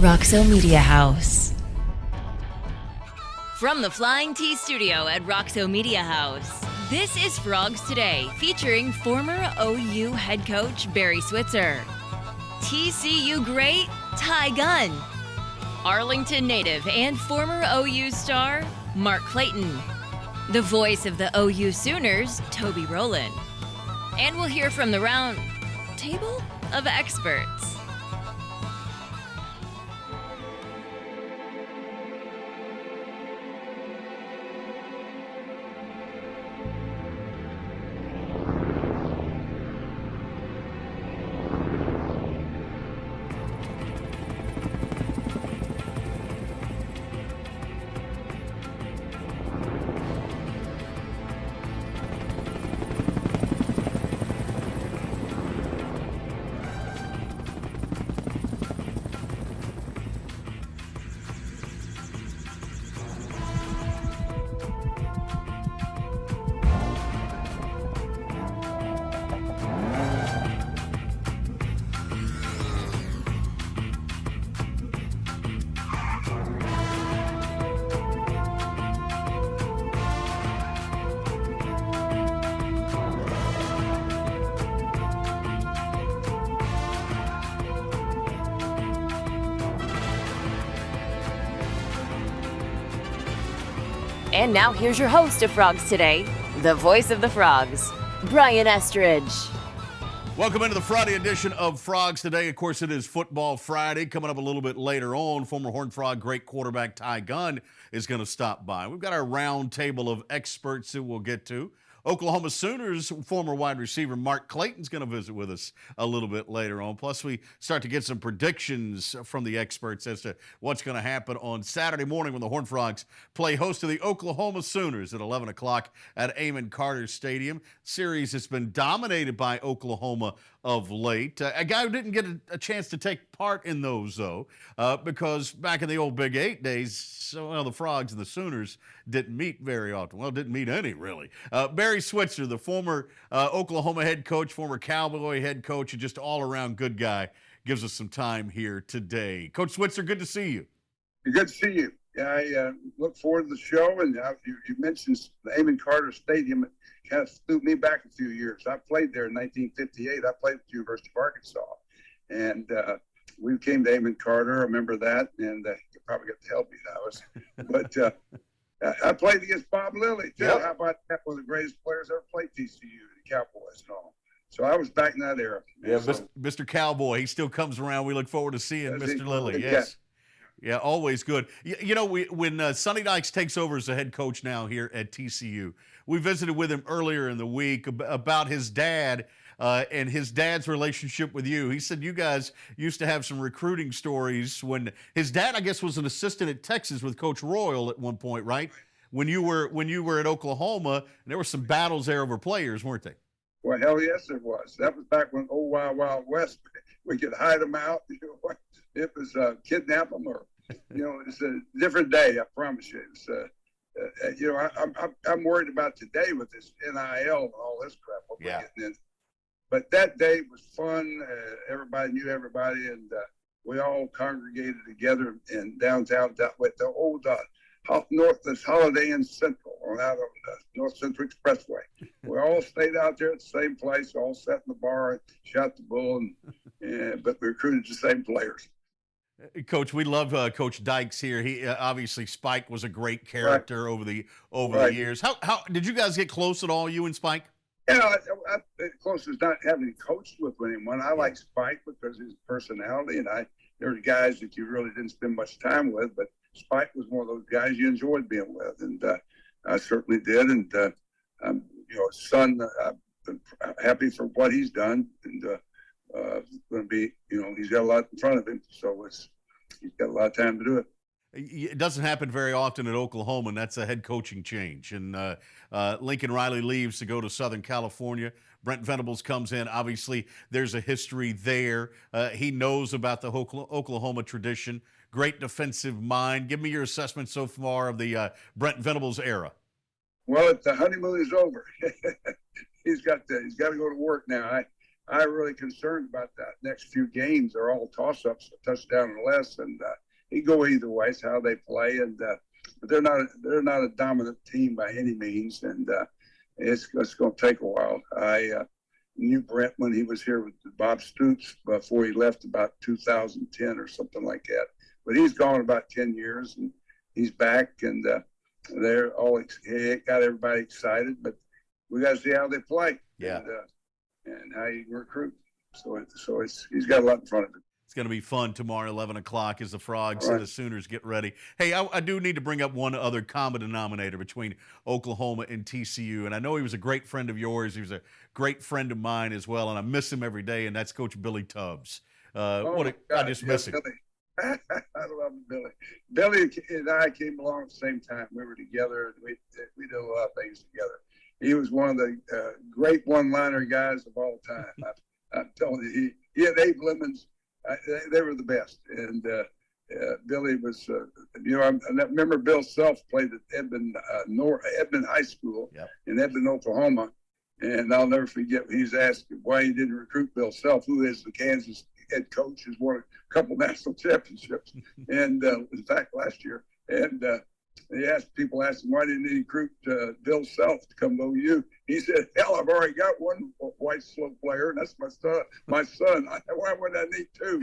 Roxo Media House. From the Flying T studio at Roxo Media House, this is Frogs Today, featuring former OU head coach Barry Switzer, TCU great Tye Gunn, Arlington native and former OU star Mark Clayton, the voice of the OU Sooners, Toby Rowland, and we'll hear from the round table of experts. And now here's your host of Frogs Today, the voice of the Frogs, Brian Estridge. Welcome into the Friday edition of Frogs Today. Of course, it is Football Friday. Coming up a little bit later on, former Horned Frog great quarterback Tye Gunn is going to stop by. We've got our round table of experts that we'll get to. Oklahoma Sooners former wide receiver Mark Clayton is going to visit with us a little bit later on. Plus, we start to get some predictions from the experts as to what's going to happen on Saturday morning when the Horned Frogs play host to the Oklahoma Sooners at 11 o'clock at Amon Carter Stadium. Series that's been dominated by Oklahoma of late. A guy who didn't get a chance to take part in those, though, because back in the old Big 8 days, the Frogs and the Sooners didn't meet very often. Well, didn't meet any, really. Barry Switzer, the former Oklahoma head coach, former Cowboy head coach, and just all-around good guy, gives us some time here today. Coach Switzer, good to see you. Good to see you. I look forward to the show, and you mentioned the Amon Carter Stadium. It kind of threw me back a few years. I played there in 1958. I played at the University of Arkansas, and we came to Amon Carter. I remember that, and you probably got the hell beat out of us. But I played against Bob Lilly, too. Yep. How about that? One of the greatest players ever played TCU, the Cowboys and all. So I was back in that era. Yeah, so, Mr. Cowboy, he still comes around. We look forward to seeing Mr. Lilly. Yes. Yeah, always good. You know, when Sonny Dykes takes over as the head coach now here at TCU, we visited with him earlier in the week about his dad and his dad's relationship with you. He said you guys used to have some recruiting stories when his dad, I guess, was an assistant at Texas with Coach Royal at one point, right? When you were at Oklahoma, and there were some battles there over players, weren't they? Well, hell yes, it was. That was back when old Wild West, we could hide them out. It was kidnap them or, it's a different day. I promise you. It's, I'm worried about today with this NIL and all this crap. What we're getting in. But that day was fun. Everybody knew everybody, and we all congregated together in downtown with the old this Holiday Inn Central out on the North Central Expressway. We all stayed out there at the same place, all sat in the bar and shot the bull, but we recruited the same players. Coach, we love Coach Dykes here. He obviously Spike was a great character over the years. How did you guys get close at all, you and Spike? I close as not having coached with anyone. I like Spike because of his personality, and there were guys that you really didn't spend much time with, but Spike was one of those guys you enjoyed being with, and I certainly did. And his son, I'm happy for what he's done, and going to be, he's got a lot in front of him, so he's got a lot of time to do it. It doesn't happen very often at Oklahoma, and that's a head coaching change. And Lincoln Riley leaves to go to Southern California. Brent Venables comes in. Obviously, there's a history there. He knows about the Oklahoma tradition. Great defensive mind. Give me your assessment so far of the Brent Venables era. Well, the honeymoon is over. He's got to go to work now. I'm really concerned about that next few games. They're all toss-ups, a touchdown or less, and it can go either way. It's how they play, and but they're not a dominant team by any means, and it's going to take a while. I knew Brent when he was here with Bob Stoops before he left about 2010 or something like that. But he's gone about 10 years, and he's back, and they're all got everybody excited. But we got to see how they play, and how you recruit. So he's got a lot in front of him. It's going to be fun tomorrow, 11 o'clock, as the Frogs and the Sooners get ready. Hey, I do need to bring up one other common denominator between Oklahoma and TCU, and I know he was a great friend of yours. He was a great friend of mine as well, and I miss him every day, and that's Coach Billy Tubbs. I just miss him. I love Billy. Billy and I came along at the same time. We were together, and we did a lot of things together. He was one of the great one-liner guys of all time. I'm telling you, he had Abe Lemons. They were the best, and Billy was. I remember Bill Self played at Edmond High School in Edmond, Oklahoma, and I'll never forget when he was asked why he didn't recruit Bill Self, who is the Kansas head coach, who's won a couple national championships, and in fact last year, and people asked him why didn't he recruit Bill Self to come to OU. He said, "Hell, I've already got one white slope player, and that's my son. Why would I need two?"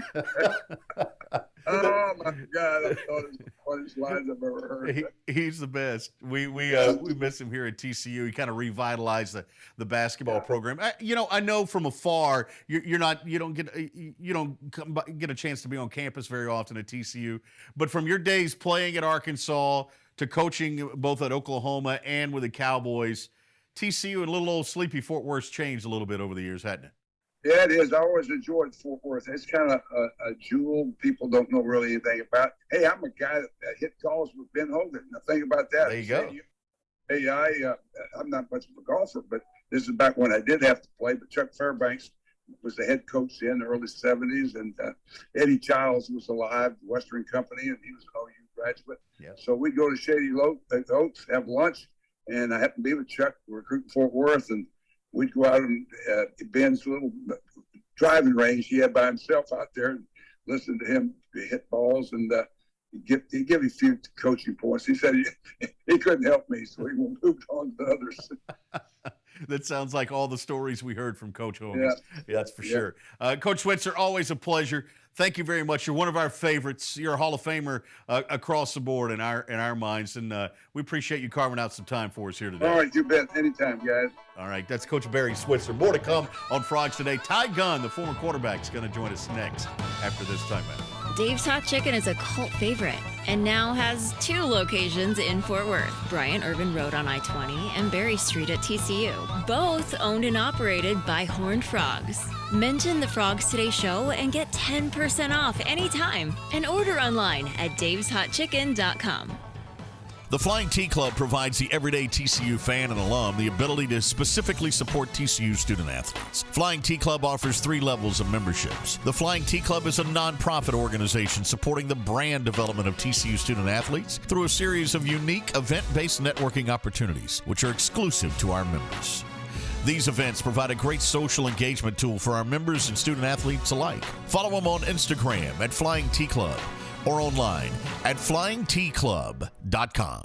Oh my God! I thought it was the funniest lines I've ever heard. He's the best. We miss him here at TCU. He kind of revitalized the basketball program. I know from afar you don't get a chance to be on campus very often at TCU, but from your days playing at Arkansas to coaching both at Oklahoma and with the Cowboys, TCU and little old sleepy Fort Worth's changed a little bit over the years, hasn't it? Yeah, it is. I always enjoyed Fort Worth. It's kind of a jewel people don't know really anything about. Hey, I'm a guy that hit calls with Ben Hogan. Now think about that. There you go. Hey, I'm not much of a golfer, but this is back when I did have to play. But Chuck Fairbanks was the head coach in the early 70s, and Eddie Childs was alive, Western Company, and he was an OU graduate. Yep. So we'd go to Shady Oaks, have lunch, and I happened to be with Chuck recruiting Fort Worth, and we'd go out and Ben's little driving range he had by himself out there and listen to him hit balls, and he'd give me a few coaching points. He said he couldn't help me, so he moved on to others. That sounds like all the stories we heard from Coach Hogan. Yeah, that's for sure. Coach Switzer, always a pleasure. Thank you very much. You're one of our favorites. You're a Hall of Famer across the board in our minds, and we appreciate you carving out some time for us here today. All right, you bet. Anytime, guys. All right, that's Coach Barry Switzer. More to come on Frogs Today. Tye Gunn, the former quarterback, is going to join us next after this timeout. Dave's Hot Chicken is a cult favorite and now has 2 locations in Fort Worth, Bryant Irvin Road on I-20 and Berry Street at TCU, both owned and operated by Horned Frogs. Mention the Frogs Today show and get 10% off anytime and order online at daveshotchicken.com. The Flying T Club provides the everyday TCU fan and alum the ability to specifically support TCU student athletes. Flying T Club offers 3 levels of memberships. The Flying T Club is a nonprofit organization supporting the brand development of TCU student athletes through a series of unique event-based networking opportunities, which are exclusive to our members. These events provide a great social engagement tool for our members and student athletes alike. Follow them on Instagram at Flying T Club or online at flyingtclub.com.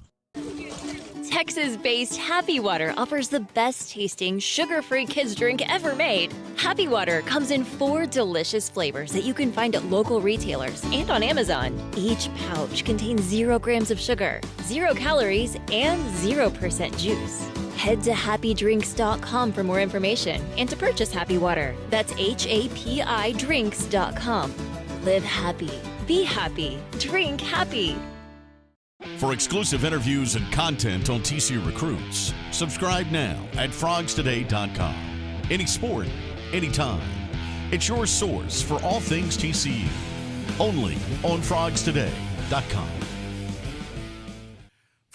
Texas-based Happy Water offers the best-tasting, sugar-free kids drink ever made. Happy Water comes in 4 delicious flavors that you can find at local retailers and on Amazon. Each pouch contains 0 grams of sugar, 0 calories, and 0% juice. Head to happydrinks.com for more information and to purchase Happy Water. That's HAPIdrinks.com. Live happy. Be happy. Drink happy. For exclusive interviews and content on TCU recruits, subscribe now at frogstoday.com. Any sport, anytime. It's your source for all things TCU. Only on frogstoday.com.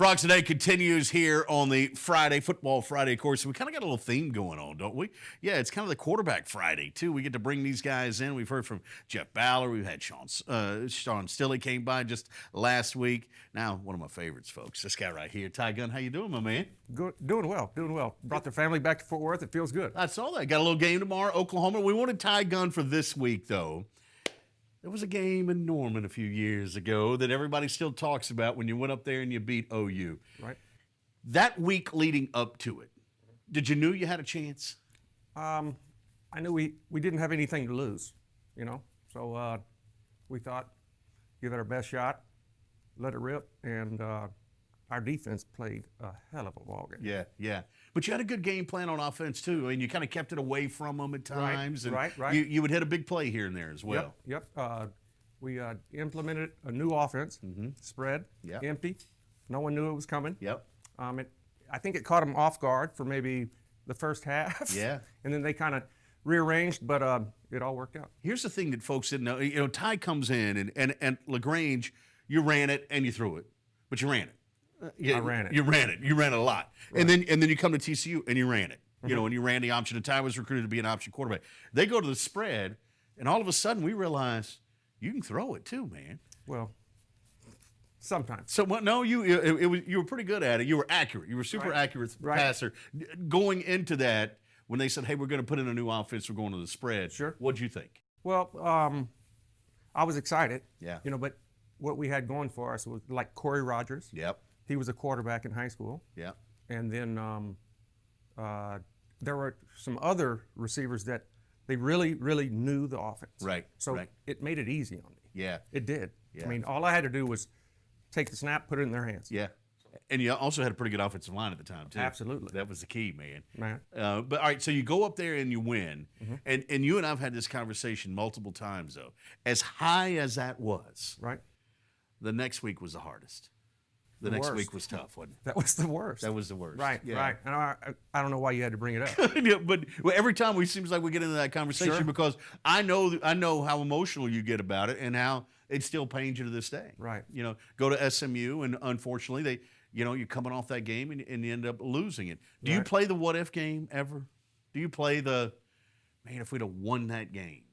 Frogs Today continues here on the Football Friday. Of course, we kind of got a little theme going on, don't we? Yeah, it's kind of the quarterback Friday, too. We get to bring these guys in. We've heard from Jeff Ballard. We've had Sean Stilley came by just last week. Now, one of my favorites, folks, this guy right here, Tye Gunn. How you doing, my man? Good, doing well. Brought their family back to Fort Worth. It feels good. I saw that. Got a little game tomorrow, Oklahoma. We wanted Tye Gunn for this week, though. There was a game in Norman a few years ago that everybody still talks about when you went up there and you beat OU. Right. That week leading up to it, did you knew you had a chance? I knew we didn't have anything to lose, so we thought give it our best shot, let it rip, and our defense played a hell of a ball game. Yeah. But you had a good game plan on offense, too, and you kind of kept it away from them at times. Right. You would hit a big play here and there as well. Yep. We implemented a new offense, spread, empty. No one knew it was coming. Yep. I think it caught them off guard for maybe the first half. Yeah. And then they kind of rearranged, but it all worked out. Here's the thing that folks didn't know. Tye comes in, and LaGrange, you ran it and you threw it, but you ran it. I ran it. You ran it. You ran it a lot. Right. And then you come to TCU and you ran it. And you ran the option. And Tye was recruited to be an option quarterback. They go to the spread, and all of a sudden we realize you can throw it too, man. Well, sometimes. So no, you were pretty good at it. You were accurate. You were super accurate passer. Going into that, when they said, "Hey, we're going to put in a new offense. We're going to the spread." Sure. What'd you think? Well, I was excited. Yeah. But what we had going for us was like Corey Rogers. Yep. He was a quarterback in high school. Yep. And then there were some other receivers that they really, really knew the offense. Right. So it made it easy on me. Yeah. It did. Yeah. I mean, all I had to do was take the snap, put it in their hands. Yeah. And you also had a pretty good offensive line at the time, too. Absolutely. That was the key, man. Man. But, all right, so you go up there and you win. And you and I have had this conversation multiple times, though. As high as that was, Right. the next week was the hardest. The next worst. week was tough, wasn't it? That was the worst. That was the worst. Right. Yeah. Right. And I don't know why you had to bring it up. Yeah, but every time it seems like we get into that conversation Sure. because I know how emotional you get about it and how it still pains you to this day. Right. Go to SMU and unfortunately you're coming off that game and you end up losing it. Do you play the what if game ever? Do you play if we'd have won that game?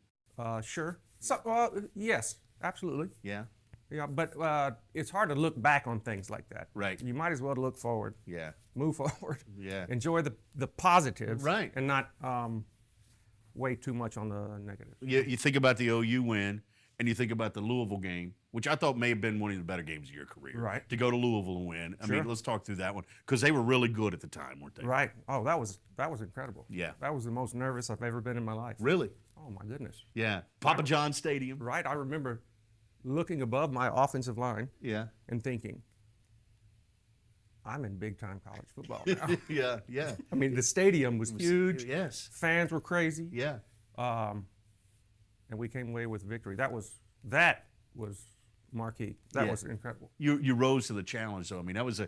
Sure. So, yes, absolutely. Yeah. Yeah, but it's hard to look back on things like that. Right. You might as well look forward. Yeah. Move forward. Yeah. Enjoy the positives. Right. And not weigh too much on the negative. You think about the OU win and you think about the Louisville game, which I thought may have been one of the better games of your career. Right. To go to Louisville and win. I mean, let's talk through that one because they were really good at the time, weren't they? Right. Oh, that was incredible. Yeah. That was the most nervous I've ever been in my life. Really? Oh my goodness. Yeah. Papa John Stadium. Right. I remember looking above my offensive line Yeah. and thinking, I'm in big time college football now. Yeah. I mean, the stadium was huge. Yes. Fans were crazy. Yeah. And we came away with victory. That was marquee. That was incredible. You rose to the challenge, though. I mean, that was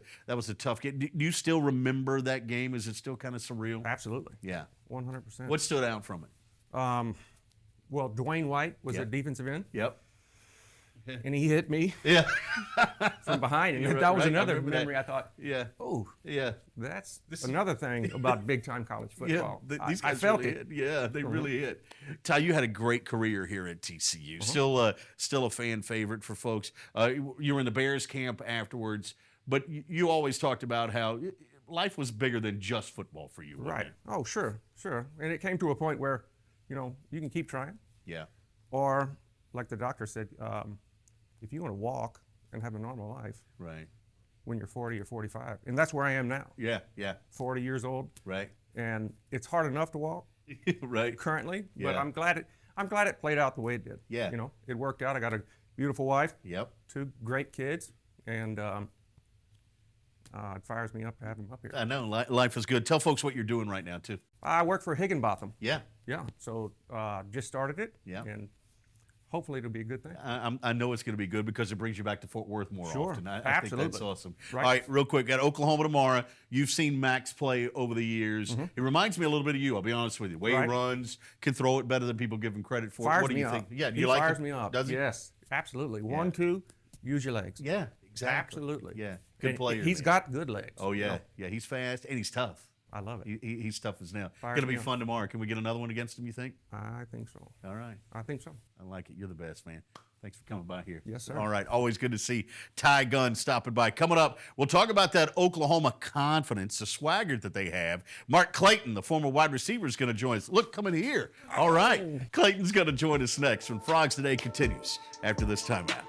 a tough game. Do you still remember that game? Is it still kind of surreal? Absolutely. Yeah. 100%. What stood out from it? Well, Dwayne White was a defensive end. Yep. And he hit me Yeah. from behind. And that was another memory. I thought, Yeah. oh, Yeah. that's another thing about big time college football. Yeah. These I guys felt really it. hit. Yeah, they really hit. Tye, you had a great career here at TCU. Still a fan favorite for folks. You were in the Bears camp afterwards, but you always talked about how life was bigger than just football for you. Wasn't Right. it? Oh, sure. And it came to a point where, you can keep trying. Yeah. Or, like the doctor said, if you want to walk and have a normal life Right. when you're 40 or 45, and that's where I am now, Yeah. 40 years old, Right. and it's hard enough to walk Right. currently, but Yeah. I'm glad it played out the way it did. Yeah. It worked out. I got a beautiful wife, Yep. 2 great kids, and it fires me up to have them up here. I know. Life is good. Tell folks what you're doing right now, too. I work for Higginbotham. Yeah. Yeah, so just started it, Yeah. and hopefully it'll be a good thing. I know it's going to be good because it brings you back to Fort Worth more Sure. often. I think Absolutely. that's awesome. Right. All right, real quick, got Oklahoma tomorrow. You've seen Max play over the years. It reminds me a little bit of you, I'll be honest with you. The way Right. he runs, can throw it better than people give him credit for. Fires What do me you up. think? Yeah, He you like fires him? me up. Does he? Yes, absolutely. 1, 2, use your legs. Yeah. Exactly. Absolutely. Yeah, good And player. He's man. got good legs. Oh yeah, you know. yeah. He's fast and he's tough. I love it. He's tough as nails. Fires Going to be me up. fun tomorrow. Can we get another one against him? You think? I think so. All right. I think so. I like it. You're the best, man. Thanks for coming by here. Yes, sir. All right. Always good to see Tye Gunn stopping by. Coming up, we'll talk about that Oklahoma confidence, the swagger that they have. Mark Clayton, the former wide receiver, is going to join us. Look, coming here. All right. Clayton's going to join us next when Frogs Today continues after this timeout.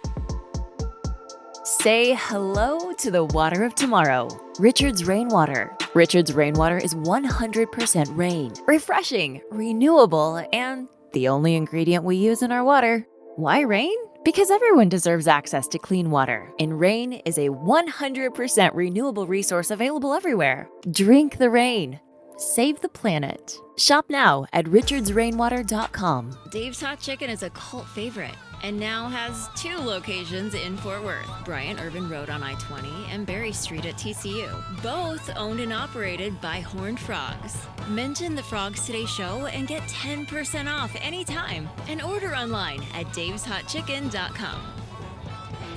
Say hello to the water of tomorrow. Richard's Rainwater. Richard's Rainwater is 100% rain, refreshing, renewable, and the only ingredient we use in our water. Why rain? Because everyone deserves access to clean water, and rain is a 100% renewable resource available everywhere. Drink the rain. Save the planet. Shop now at richardsrainwater.com. Dave's Hot Chicken is a cult favorite and now has 2 locations in Fort Worth, Bryant Urban Road on I-20 and Berry Street at TCU. Both owned and operated by Horned Frogs. Mention the Frogs Today show and get 10% off anytime and order online at daveshotchicken.com.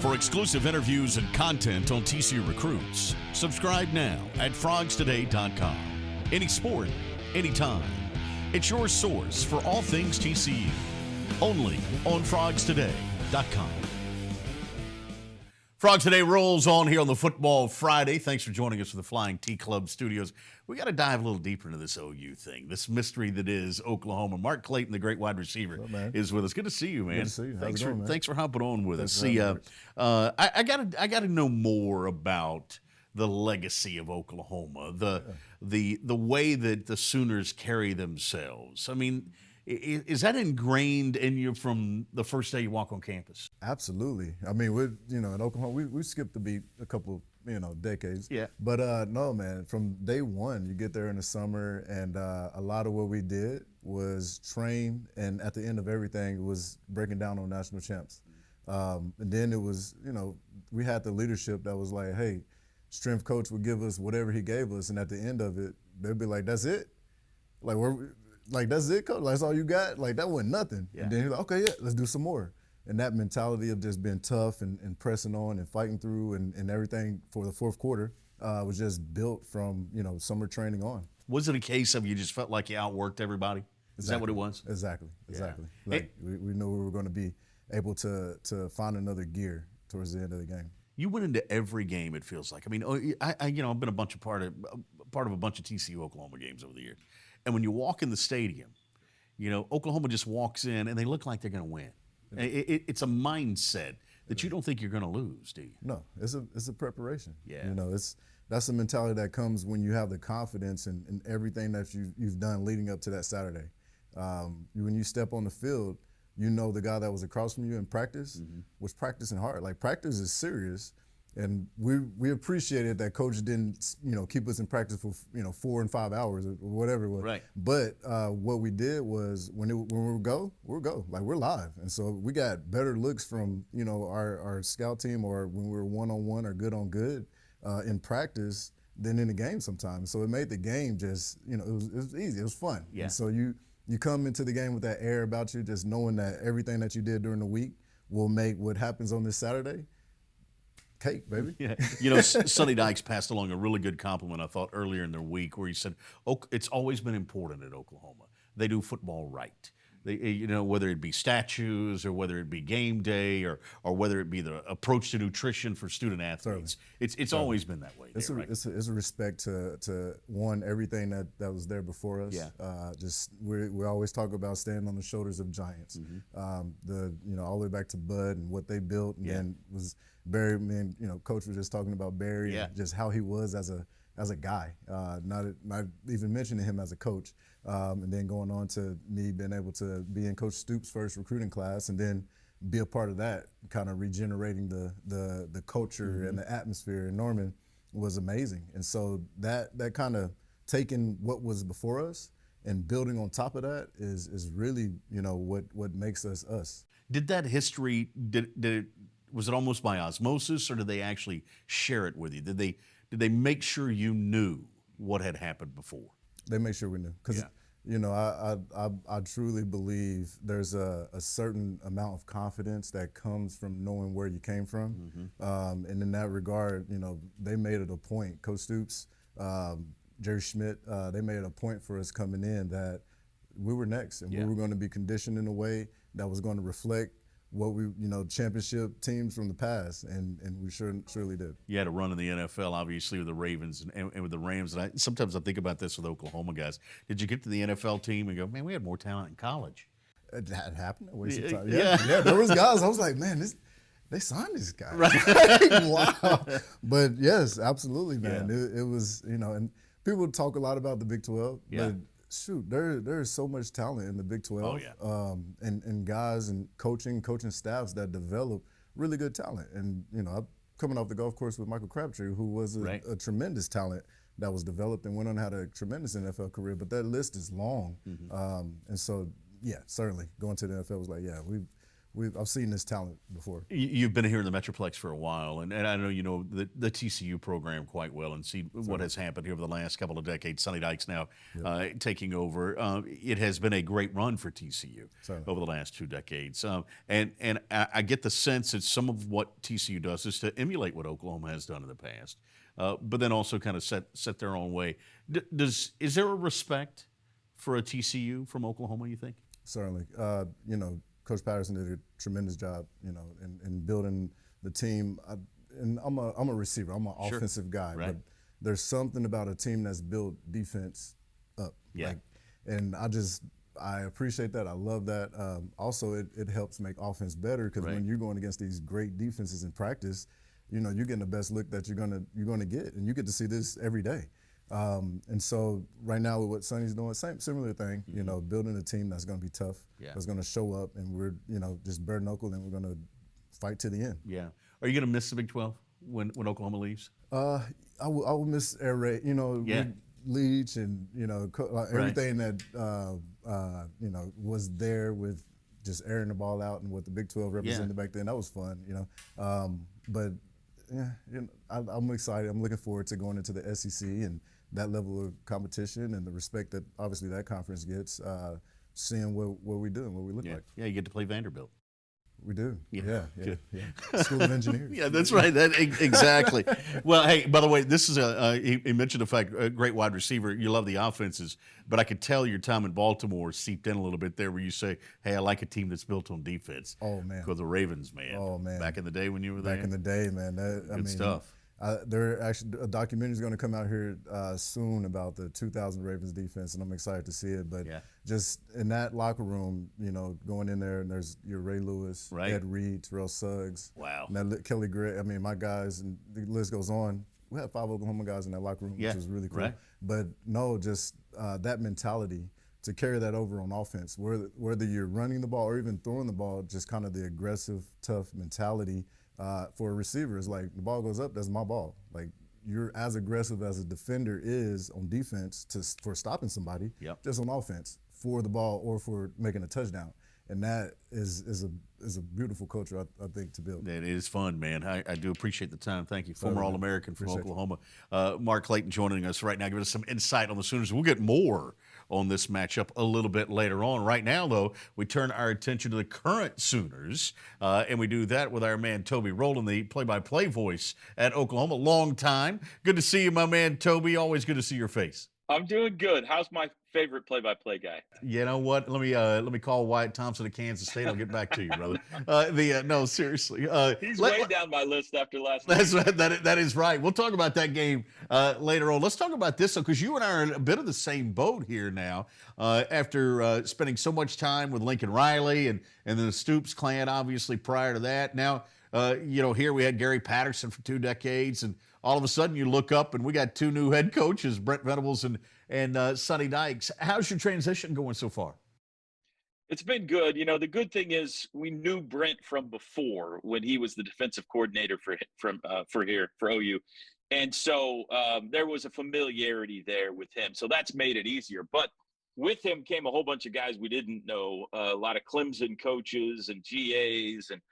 For exclusive interviews and content on TCU recruits, subscribe now at frogstoday.com. Any sport, anytime. It's your source for all things TCU. Only on frogstoday.com. Frogs Today rolls on here on the Football Friday. Thanks for joining us for the Flying T Club studios. We got to dive a little deeper into this OU thing, this mystery that is Oklahoma. Mark Clayton, the great wide receiver, is with us. Good to see you, man. Good to see you. Thanks How's it going, man? thanks for hopping on with us. Thanks for See, having me. I gotta know more about the legacy of Oklahoma, the way that the Sooners carry themselves. I mean, is that ingrained in you from the first day you walk on campus? Absolutely. I mean, in Oklahoma, we skipped the beat a couple, decades. Yeah. But no, man, from day one, you get there in the summer, and a lot of what we did was train, and at the end of everything was breaking down on national champs. And then it was, we had the leadership that was like, hey, strength coach would give us whatever he gave us, and at the end of it, they'd be like, that's it? That's it, coach? Like, that's all you got? Like, that wasn't nothing. Yeah. And then he's like, okay, yeah, let's do some more. And that mentality of just being tough and pressing on and fighting through and everything for the fourth quarter was just built from, summer training on. Was it a case of you just felt like you outworked everybody? Is that what it was? Exactly. Yeah. Like, we knew we were going to be able to find another gear towards the end of the game. You went into every game, it feels like. I mean, I've been a part of a bunch of TCU Oklahoma games over the years. And when you walk in the stadium, Oklahoma just walks in and they look like they're going to win. It's a mindset that you don't think you're going to lose, do you? No, it's a preparation. Yeah. That's the mentality that comes when you have the confidence in everything that you've done leading up to that Saturday. When you step on the field, the guy that was across from you in practice was practicing hard. Like, practice is serious, and we appreciated that coach didn't keep us in practice for 4 and 5 hours or whatever it was. Right. But what we did was when we go, like, we're live, and so we got better looks from our scout team, or when we were one-on-one or good on good in practice than in the game sometimes. So it made the game just it was easy. It was fun. Yeah. And so you come into the game with that air about you, just knowing that everything that you did during the week will make what happens on this Saturday cake, baby. Yeah. Sonny Dykes passed along a really good compliment, I thought, earlier in the week, where he said, it's always been important at Oklahoma. They do football right. They, whether it be statues or whether it be game day or whether it be the approach to nutrition for student athletes. It's always been that way. It's a respect to one, everything that was there before us. Yeah. We always talk about standing on the shoulders of giants. All the way back to Bud and what they built, and then was Barry. Coach was just talking about Barry and just how he was as a guy, not even mentioning him as a coach. And then going on to me being able to be in Coach Stoops' first recruiting class, and then be a part of that, kind of regenerating the culture and the atmosphere in Norman was amazing. And so that kind of taking what was before us and building on top of that is really what makes us us. Did that history was it almost by osmosis, or did they actually share it with you? Did they make sure you knew what had happened before? They made sure we knew, because You know, I truly believe there's a certain amount of confidence that comes from knowing where you came from. And in that regard, you know, they made it a point, Coach Stoops, Jerry Schmidt, they made it a point for us coming in that we were next and we were going to be conditioned in a way that was going to reflect what we, you know, championship teams from the past, and we surely did. You had a run in the NFL, obviously, with the Ravens and with the Rams. And sometimes I think about this with Oklahoma guys. Did you get to the NFL team and go, man, we had more talent in college? That happened. Yeah, there was guys. I was like, man, they signed this guy. Right. Wow. But yes, absolutely, man. It was, you know, and people talk a lot about the Big 12, but shoot, there is so much talent in the Big 12, and guys and coaching staffs that develop really good talent. And you know, I'm coming off the golf course with Michael Crabtree, who was a tremendous talent that was developed and went on to have a tremendous NFL career. But that list is long, and so certainly going to the NFL was like, I've seen this talent before. You've been here in the Metroplex for a while, and I know you know the TCU program quite well and see what has happened here over the last couple of decades. Sonny Dykes now taking over. It has been a great run for TCU over the last 2 decades. And I get the sense that some of what TCU does is to emulate what Oklahoma has done in the past, but then also kind of set their own way. Is there a respect for a TCU from Oklahoma, you think? Certainly. You know, Coach Patterson did a tremendous job, you know, in building the team. And I'm a receiver. I'm an offensive guy, but there's something about a team that's built defense up. And I appreciate that. I love that. Also, it helps make offense better because when you're going against these great defenses in practice, you know, you're getting the best look that you're gonna get, and you get to see this every day. And so right now with what Sonny's doing, similar thing, you know, building a team that's going to be tough, that's going to show up, and we're, you know, just bare knuckle, and we're going to fight to the end. Yeah. Are you going to miss the Big 12 when Oklahoma leaves? I will miss air raid, you know, Leach and, you know, everything that, you know, was there with just airing the ball out and what the Big 12 represented back then. That was fun, you know. But yeah, you know, I'm excited. I'm looking forward to going into the SEC and that level of competition and the respect that obviously that conference gets, seeing what we do and what we look like. Yeah, you get to play Vanderbilt. We do. Yeah. School of Engineers. Yeah, that's right. Exactly. Well, hey, by the way, this is he mentioned the fact, a great wide receiver. You love the offenses, but I could tell your time in Baltimore seeped in a little bit there where you say, hey, I like a team that's built on defense. Oh, man. Because the Ravens, man. Oh, man. Back in the day when you were there. Back in the day, man. Good stuff. There actually a documentary is going to come out here soon about the 2000 Ravens defense, and I'm excited to see it. But just in that locker room, you know, going in there, and there's your Ray Lewis, Ed Reed, Terrell Suggs, and that Kelly Gray. I mean, my guys, and the list goes on. We had 5 Oklahoma guys in that locker room, which was really cool. But no, just that mentality to carry that over on offense, whether you're running the ball or even throwing the ball, just kind of the aggressive, tough mentality. For a receiver, it's like the ball goes up, that's my ball. Like you're as aggressive as a defender is on defense for stopping somebody, just on offense for the ball or for making a touchdown. And that is a beautiful culture, I think, to build. It is fun, man. I do appreciate the time. Thank you. Former All-American from Oklahoma. Mark Clayton joining us right now, giving us some insight on the Sooners. We'll get more on this matchup a little bit later on. Right now, though, we turn our attention to the current Sooners, and we do that with our man Toby Rowland, the play-by-play voice at Oklahoma. Long time. Good to see you, my man Toby. Always good to see your face. I'm doing good. How's my favorite play-by-play guy? You know what? Let me call Wyatt Thompson of Kansas State. I'll get back to you, brother. No, seriously. He's way down my list after last week. That's right. That is right. We'll talk about that game later on. Let's talk about this, though, because you and I are in a bit of the same boat here now. After spending so much time with Lincoln Riley and the Stoops clan, obviously prior to that. Now, you know, here we had Gary Patterson for 2 decades, and all of a sudden you look up and we got 2 new head coaches, Brent Venables and Sonny Dykes. How's your transition going so far? It's been good. You know, the good thing is we knew Brent from before when he was the defensive coordinator for OU. And so there was a familiarity there with him. So that's made it easier. But with him came a whole bunch of guys we didn't know, a lot of Clemson coaches and GAs and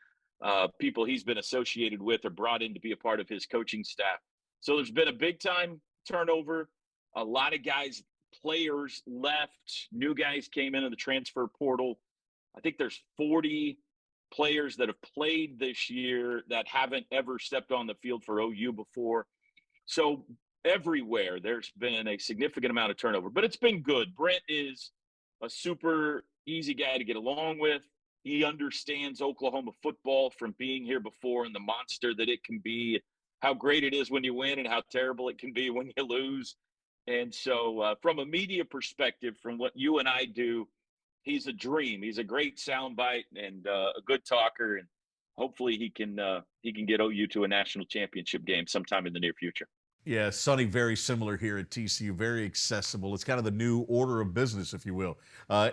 people he's been associated with or brought in to be a part of his coaching staff. So there's been a big time turnover, a lot of guys players left, new guys came into the transfer portal. I think there's 40 players that have played this year that haven't ever stepped on the field for OU before. So everywhere there's been a significant amount of turnover, but it's been good. Brent is a super easy guy to get along with. He understands Oklahoma football from being here before and the monster that it can be, how great it is when you win and how terrible it can be when you lose. And so from a media perspective, from what you and I do, he's a dream. He's a great soundbite and a good talker, and hopefully he can get OU to a national championship game sometime in the near future. Yeah, Sonny, very similar here at TCU, very accessible. It's kind of the new order of business, if you will,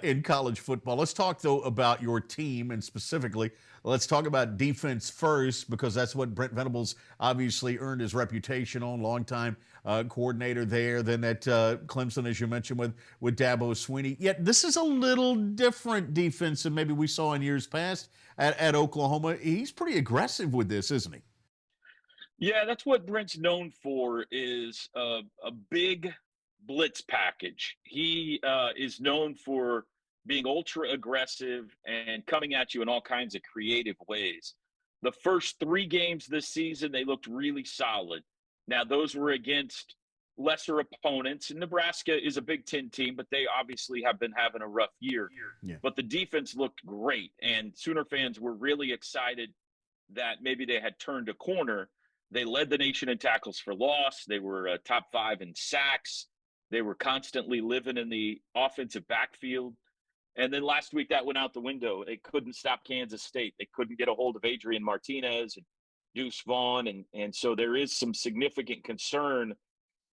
in college football. Let's talk, though, about your team, and specifically, let's talk about defense first, because that's what Brent Venables obviously earned his reputation on, longtime coordinator there, then at Clemson, as you mentioned, with Dabo Swinney. Yet this is a little different defense than maybe we saw in years past at Oklahoma. He's pretty aggressive with this, isn't he? Yeah, that's what Brent's known for, is a big blitz package. He is known for being ultra aggressive and coming at you in all kinds of creative ways. The first 3 games this season, they looked really solid. Now, those were against lesser opponents, and Nebraska is a Big Ten team, but they obviously have been having a rough year. Yeah. But the defense looked great, and Sooner fans were really excited that maybe they had turned a corner. They led the nation in tackles for loss. They were top 5 in sacks. They were constantly living in the offensive backfield. And then last week that went out the window. They couldn't stop Kansas State. They couldn't get a hold of Adrian Martinez and Deuce Vaughn. And so there is some significant concern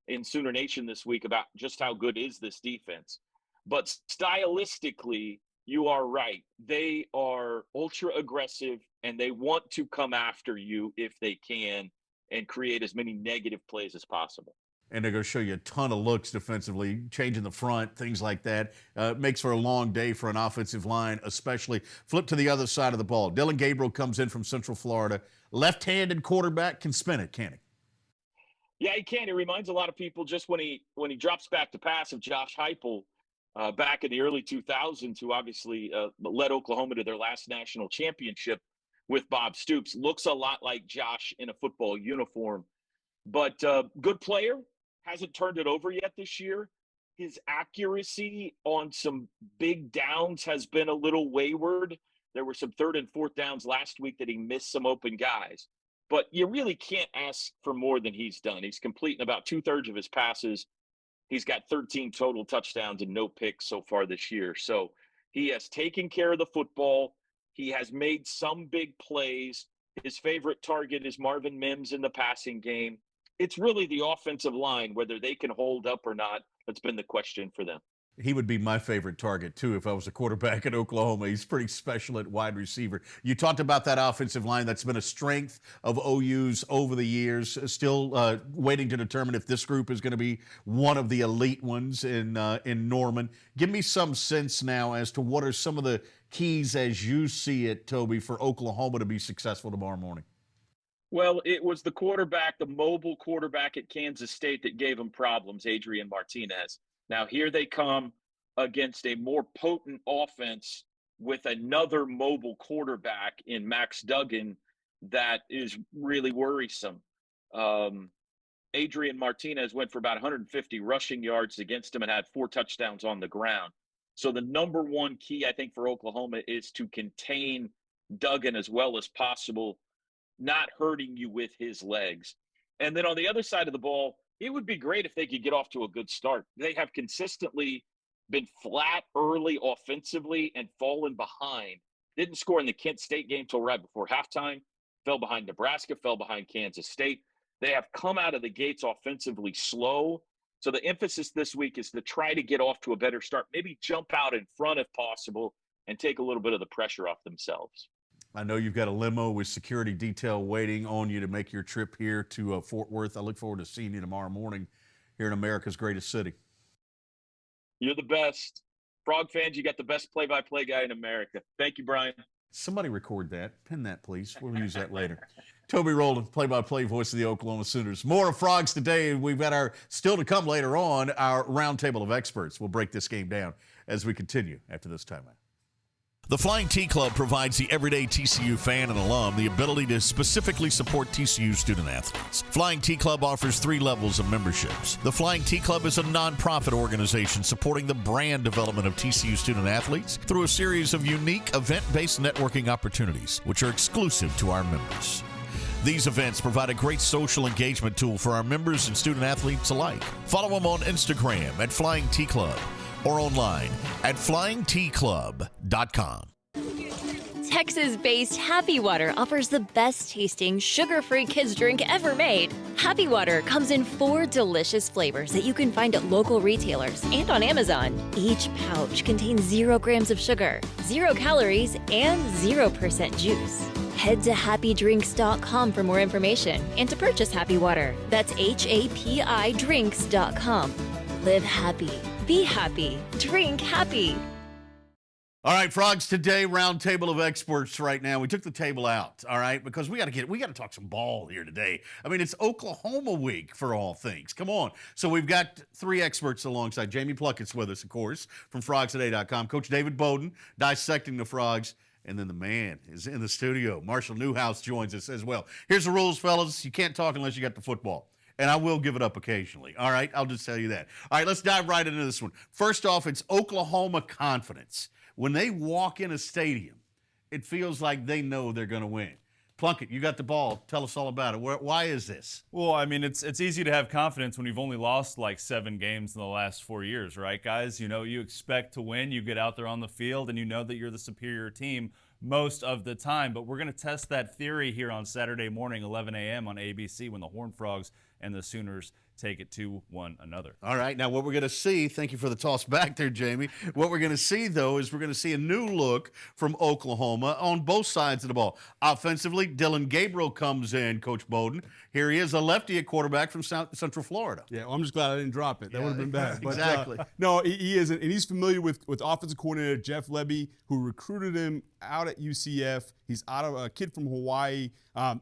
in Sooner Nation this week about just how good is this defense. But stylistically, you are right. They are ultra aggressive, and they want to come after you if they can and create as many negative plays as possible. And they're going to show you a ton of looks defensively, changing the front, things like that. Makes for a long day for an offensive line, especially. Flip to the other side of the ball. Dylan Gabriel comes in from Central Florida. Left-handed quarterback, can spin it, can he? Yeah, he can. He reminds a lot of people just when he drops back to pass of Josh Heupel back in the early 2000s, who obviously led Oklahoma to their last national championship with Bob Stoops. Looks a lot like Josh in a football uniform, but good player. Hasn't turned it over yet this year. His accuracy on some big downs has been a little wayward. There were some 3rd and 4th downs last week that he missed some open guys, but you really can't ask for more than he's done. He's completing about 2/3 of his passes. He's got 13 total touchdowns and no picks so far this year. So he has taken care of the football. He has made some big plays. His favorite target is Marvin Mims in the passing game. It's really the offensive line, whether they can hold up or not, that's been the question for them. He would be my favorite target, too, if I was a quarterback at Oklahoma. He's pretty special at wide receiver. You talked about that offensive line. That's been a strength of OU's over the years. Still waiting to determine if this group is going to be one of the elite ones in Norman. Give me some sense now as to what are some of the keys as you see it, Toby, for Oklahoma to be successful tomorrow morning. Well, it was the quarterback, the mobile quarterback at Kansas State, that gave them problems, Adrian Martinez. Now, here they come against a more potent offense with another mobile quarterback in Max Duggan that is really worrisome. Adrian Martinez went for about 150 rushing yards against him and had 4 touchdowns on the ground. So the number one key, I think, for Oklahoma is to contain Duggan as well as possible, not hurting you with his legs. And then on the other side of the ball, it would be great if they could get off to a good start. They have consistently been flat early offensively and fallen behind. Didn't score in the Kent State game till right before halftime. Fell behind Nebraska, fell behind Kansas State. They have come out of the gates offensively slow. So the emphasis this week is to try to get off to a better start, maybe jump out in front if possible and take a little bit of the pressure off themselves. I know you've got a limo with security detail waiting on you to make your trip here to Fort Worth. I look forward to seeing you tomorrow morning here in America's greatest city. You're the best. Frog fans, you got the best play-by-play guy in America. Thank you, Brian. Somebody record that. Pin that, please. We'll use that later. Toby Rowland, play-by-play voice of the Oklahoma Sooners. More of Frogs today. We've got still to come later on, our roundtable of experts. We'll break this game down as we continue after this timeout. The Flying T Club provides the everyday TCU fan and alum the ability to specifically support TCU student athletes. Flying T Club offers 3 levels of memberships. The Flying T Club is a nonprofit organization supporting the brand development of TCU student athletes through a series of unique event-based networking opportunities, which are exclusive to our members. These events provide a great social engagement tool for our members and student athletes alike. Follow them on Instagram at Flying T Club or online at flyingtclub.com. Texas-based Happy Water offers the best-tasting, sugar-free kids drink ever made. Happy Water comes in 4 delicious flavors that you can find at local retailers and on Amazon. Each pouch contains 0 grams of sugar, 0 calories, and 0% juice. Head to happydrinks.com for more information and to purchase Happy Water. That's HAPIdrinks.com. Live happy. Be happy. Drink happy. All right, Frogs, today, round table of experts right now. We took the table out, all right, because we got to talk some ball here today. I mean, it's Oklahoma week for all things. Come on. So we've got 3 experts alongside. Jamie Pluckett's with us, of course, from frogstoday.com. Coach David Bowden, dissecting the Frogs. And then the man is in the studio. Marshall Newhouse joins us as well. Here's the rules, fellas. You can't talk unless you got the football. And I will give it up occasionally. All right? I'll just tell you that. All right, let's dive right into this one. First off, it's Oklahoma confidence. When they walk in a stadium, it feels like they know they're going to win. Plunkett, you got the ball. Tell us all about it. Why is this? Well, I mean, it's easy to have confidence when you've only lost like 7 games in the last 4 years, right, guys? You know, you expect to win. You get out there on the field, and you know that you're the superior team most of the time. But we're going to test that theory here on Saturday morning, 11 a.m. on ABC when the Horned Frogs and the Sooners take it to one another. All right, now what we're going to see, thank you for the toss back there, Jamie. What we're going to see, though, is we're going to see a new look from Oklahoma on both sides of the ball. Offensively, Dylan Gabriel comes in, Coach Bowden. Here he is, a lefty at quarterback from Central Florida. Yeah, well, I'm just glad I didn't drop it. That would have been bad. But, exactly. No, he isn't, and he's familiar with offensive coordinator Jeff Lebby, who recruited him out at UCF. He's out of a kid from Hawaii.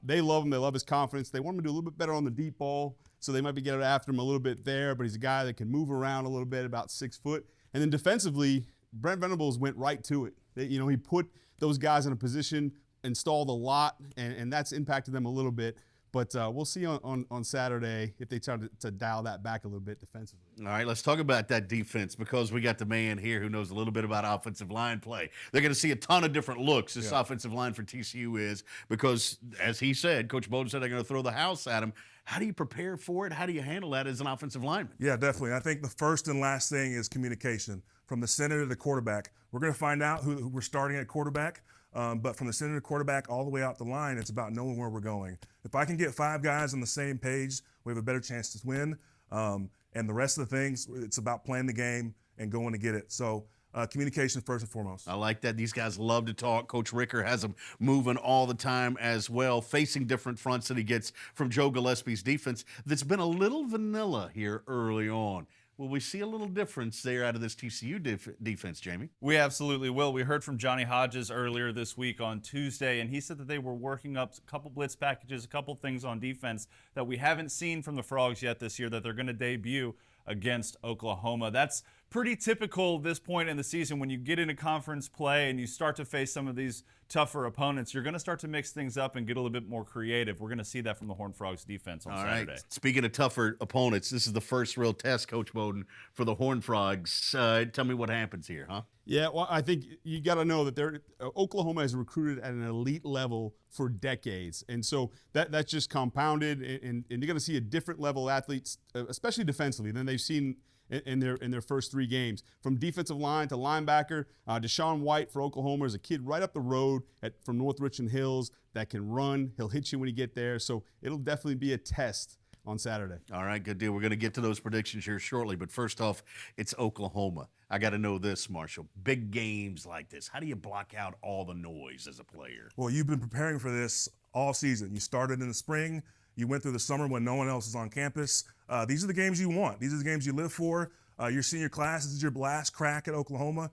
They love him. They love his confidence. They want him to do a little bit better on the deep ball, so they might be getting after him a little bit there, but he's a guy that can move around a little bit, about 6 foot. And then defensively, Brent Venables went right to it. He put those guys in a position, installed a lot, and that's impacted them a little bit. But we'll see on Saturday if they try to dial that back a little bit defensively. All right, let's talk about that defense because we got the man here who knows a little bit about offensive line play. They're going to see a ton of different looks, this offensive line for TCU is, because, as he said, Coach Bowden said they're going to throw the house at him. How do you prepare for it? How do you handle that as an offensive lineman? Yeah, definitely. I think the first and last thing is communication. From the center to the quarterback. We're going to find out who we're starting at quarterback, but from the center to quarterback all the way out the line, it's about knowing where we're going. If I can get 5 guys on the same page, we have a better chance to win. And the rest of the things, it's about playing the game and going to get it. So communication first and foremost. I like that. These guys love to talk. Coach Ricker has them moving all the time as well, facing different fronts that he gets from Joe Gillespie's defense that's been a little vanilla here early on. Will we see a little difference there out of this TCU defense, Jamie? We absolutely will. We heard from Johnny Hodges earlier this week on Tuesday, and he said that they were working up a couple blitz packages, a couple things on defense that we haven't seen from the Frogs yet this year that they're going to debut against Oklahoma. That's pretty typical this point in the season. When you get into conference play and you start to face some of these tougher opponents, you're going to start to mix things up and get a little bit more creative. We're going to see that from the Horned Frogs defense on Saturday. Right. Speaking of tougher opponents, this is the first real test, Coach Bowden, for the Horned Frogs. Tell me what happens here, huh? Yeah, well, I think you got to know that Oklahoma has recruited at an elite level for decades, and so that's just compounded, and you're going to see a different level of athletes, especially defensively, than they've seen in their first 3 games. From defensive line to linebacker, Deshaun White for Oklahoma is a kid right up the road from North Richland Hills that can run. He'll hit you when you get there, so it'll definitely be a test on Saturday. All right, good deal. We're going to get to those predictions here shortly, but first off, it's Oklahoma. I got to know this, Marshall. Big games like this, how do you block out all the noise as a player? Well, you've been preparing for this all season. You started in the spring. You went through the summer when no one else is on campus. These are the games you want. These are the games you live for. Your senior class, this is your last crack at Oklahoma.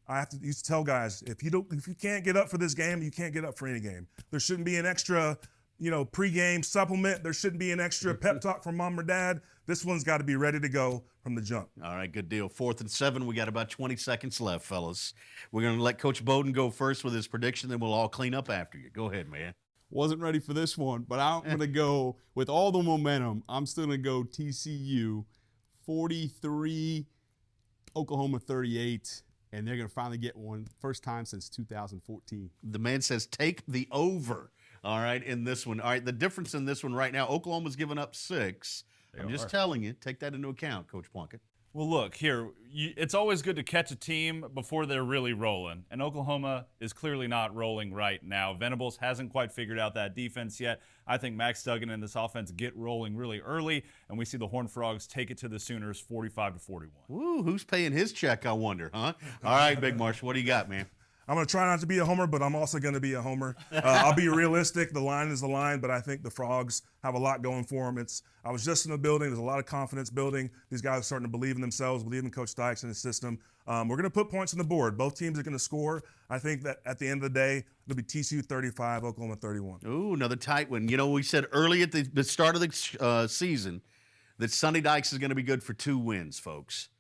I used to tell guys, if you can't get up for this game, you can't get up for any game. There shouldn't be an extra, pregame supplement. There shouldn't be an extra pep talk from mom or dad. This one's got to be ready to go from the jump. All right, good deal. 4th and 7. We got about 20 seconds left, fellas. We're going to let Coach Bowden go first with his prediction, then we'll all clean up after you. Go ahead, man. Wasn't ready for this one, but I'm going to go with all the momentum. I'm still going to go TCU 43, Oklahoma 38, and they're going to finally get one. First time since 2014. The man says take the over, all right, in this one. All right, the difference in this one right now, Oklahoma's given up 6. I'm just telling you, take that into account, Coach Plunkett. Well, look, here, it's always good to catch a team before they're really rolling. And Oklahoma is clearly not rolling right now. Venables hasn't quite figured out that defense yet. I think Max Duggan and this offense get rolling really early, and we see the Horned Frogs take it to the Sooners 45-41. Woo, who's paying his check, I wonder, huh? All right, Big Marshall, what do you got, man? I'm going to try not to be a homer, but I'm also going to be a homer. I'll be realistic. The line is the line, but I think the Frogs have a lot going for them. I was just in the building. There's a lot of confidence building. These guys are starting to believe in themselves, believe in Coach Dykes and his system. We're going to put points on the board. Both teams are going to score. I think that at the end of the day, it'll be TCU 35, Oklahoma 31. Ooh, another tight one. We said early at the start of the season that Sonny Dykes is going to be good for 2 wins, folks.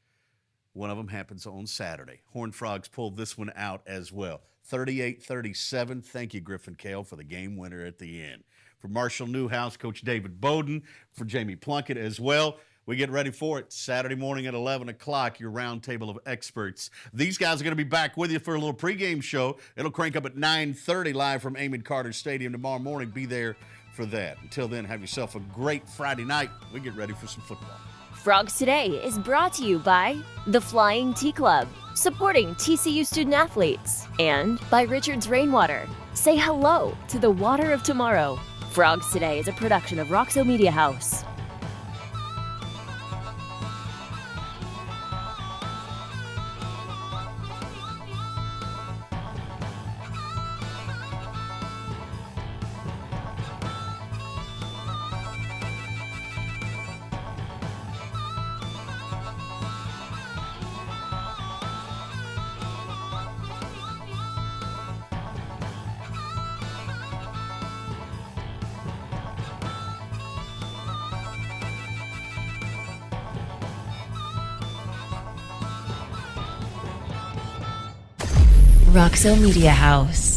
One of them happens on Saturday. Horned Frogs pulled this one out as well. 38-37. Thank you, Griffin Kale, for the game winner at the end. For Marshall Newhouse, Coach David Bowden, for Jamie Plunkett as well. We get ready for it. Saturday morning at 11 o'clock, your roundtable of experts. These guys are going to be back with you for a little pregame show. It'll crank up at 9:30 live from Amon Carter Stadium tomorrow morning. Be there for that. Until then, have yourself a great Friday night. We get ready for some football. Frogs Today is brought to you by the Flying Tea Club, supporting TCU student athletes, and by Richard's Rainwater. Say hello to the water of tomorrow. Frogs Today is a production of Roxo Media House. Roxo Media House.